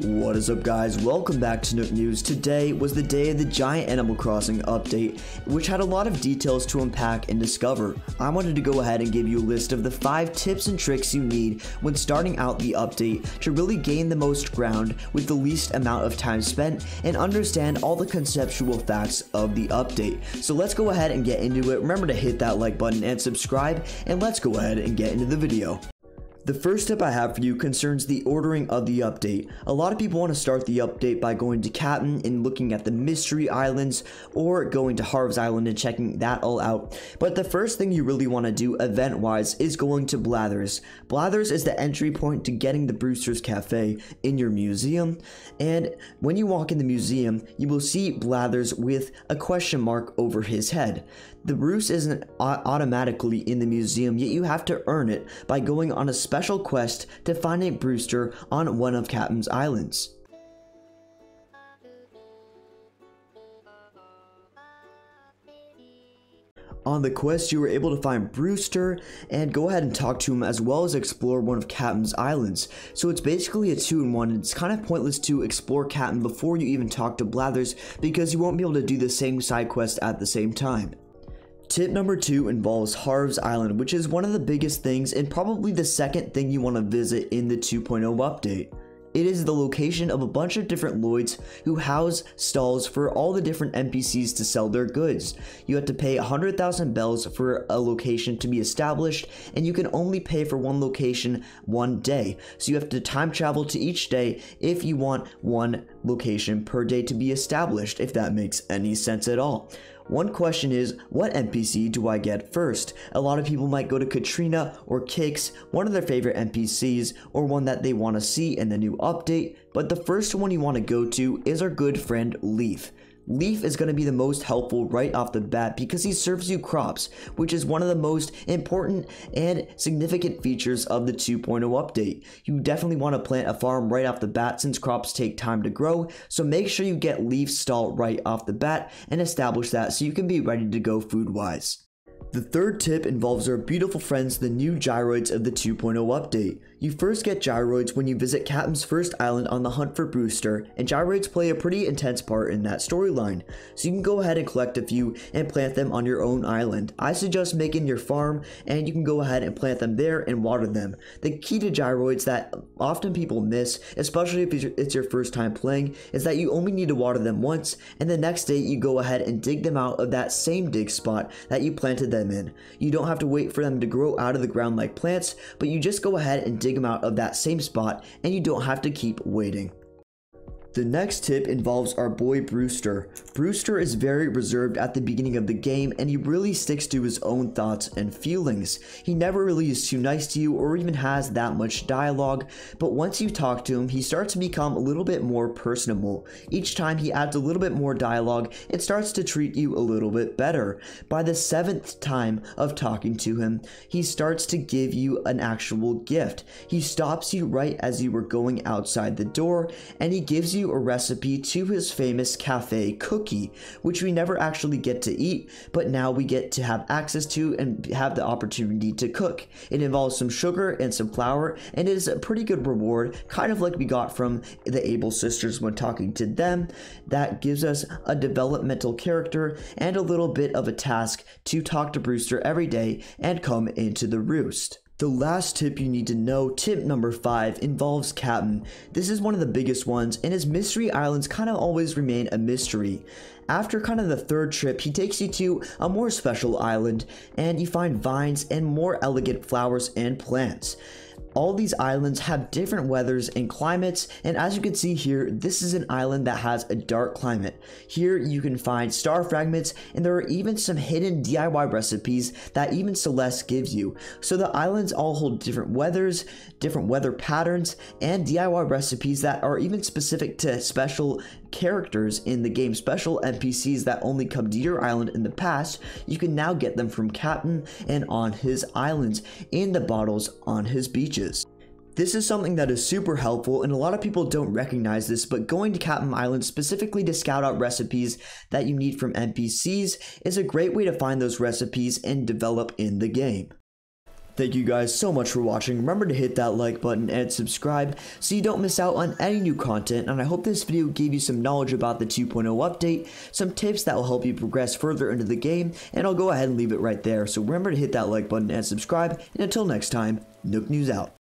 What is up, guys? Welcome back to NookNews. Today was the day of the giant Animal Crossing update, which had a lot of details to unpack and discover. I wanted to go ahead and give you a list of the 5 tips and tricks you need when starting out the update to really gain the most ground with the least amount of time spent and understand all the conceptual facts of the update. So let's go ahead and get into it. Remember to hit that like button and subscribe, and let's go ahead and get into the video. The first tip I have for you concerns the ordering of the update. A lot of people want to start the update by going to Captain and looking at the mystery islands, or going to Harv's Island and checking that all out. But the first thing you really want to do event wise is going to Blathers. Blathers is the entry point to getting the Brewster's Cafe in your museum, and when you walk in the museum you will see Blathers with a question mark over his head. The Bruce isn't automatically in the museum, yet you have to earn it by going on a special quest to find a Brewster on one of Captain's islands. On the quest, you were able to find Brewster and go ahead and talk to him, as well as explore one of Captain's islands. So it's basically a 2-in-1. It's kind of pointless to explore Captain before you even talk to Blathers, because you won't be able to do the same side quest at the same time. Tip number 2 involves Harv's Island, which is one of the biggest things and probably the second thing you want to visit in the 2.0 update. It is the location of a bunch of different Lloyds who house stalls for all the different NPCs to sell their goods. You have to pay 100,000 bells for a location to be established, and you can only pay for one location one day. So you have to time travel to each day if you want one location per day to be established, if that makes any sense at all. One question is, what NPC do I get first? A lot of people might go to Katrina or Kix, one of their favorite NPCs, or one that they want to see in the new update, but the first one you want to go to is our good friend Leaf. Leaf is going to be the most helpful right off the bat because he serves you crops, which is one of the most important and significant features of the 2.0 update. You definitely want to plant a farm right off the bat since crops take time to grow, so make sure you get Leaf's stall right off the bat and establish that so you can be ready to go food-wise. The third tip involves our beautiful friends, the new Gyroids of the 2.0 update. You first get Gyroids when you visit Captain's first island on the hunt for Brewster, and Gyroids play a pretty intense part in that storyline. So you can go ahead and collect a few and plant them on your own island. I suggest making your farm, and you can go ahead and plant them there and water them. The key to Gyroids that often people miss, especially if it's your first time playing, is that you only need to water them once, and the next day you go ahead and dig them out of that same dig spot that you planted them in. You don't have to wait for them to grow out of the ground like plants, but you just go ahead and dig them out of that same spot, and you don't have to keep waiting. The next tip involves our boy Brewster. Brewster is very reserved at the beginning of the game, and he really sticks to his own thoughts and feelings. He never really is too nice to you or even has that much dialogue, but once you talk to him, he starts to become a little bit more personable. Each time he adds a little bit more dialogue, it starts to treat you a little bit better. By the 7th time of talking to him, he starts to give you an actual gift. He stops you right as you were going outside the door, and he gives you a recipe to his famous cafe cookie, which we never actually get to eat, but now we get to have access to and have the opportunity to cook. It involves some sugar and some flour, and it is a pretty good reward, kind of like we got from the Able sisters when talking to them. That gives us a developmental character and a little bit of a task to talk to Brewster every day and come into the roost. The last tip you need to know, tip number 5, involves Captain. This is one of the biggest ones, and his mystery islands kind of always remain a mystery. After kind of the 3rd trip, he takes you to a more special island, and you find vines and more elegant flowers and plants. All these islands have different weathers and climates, and as you can see here, this is an island that has a dark climate. Here you can find star fragments, and there are even some hidden DIY recipes that even Celeste gives you. So the islands all hold different weathers, different weather patterns, and DIY recipes that are even specific to special characters in the game, special NPCs that only come to your island in the past. You can now get them from Captain and on his islands in the bottles on his beaches. This is something that is super helpful, and a lot of people don't recognize this, but going to Captain Island specifically to scout out recipes that you need from NPCs is a great way to find those recipes and develop in the game. Thank you guys so much for watching. Remember to hit that like button and subscribe so you don't miss out on any new content, and I hope this video gave you some knowledge about the 2.0 update, some tips that will help you progress further into the game, and I'll go ahead and leave it right there. So remember to hit that like button and subscribe, and until next time, NookNews out.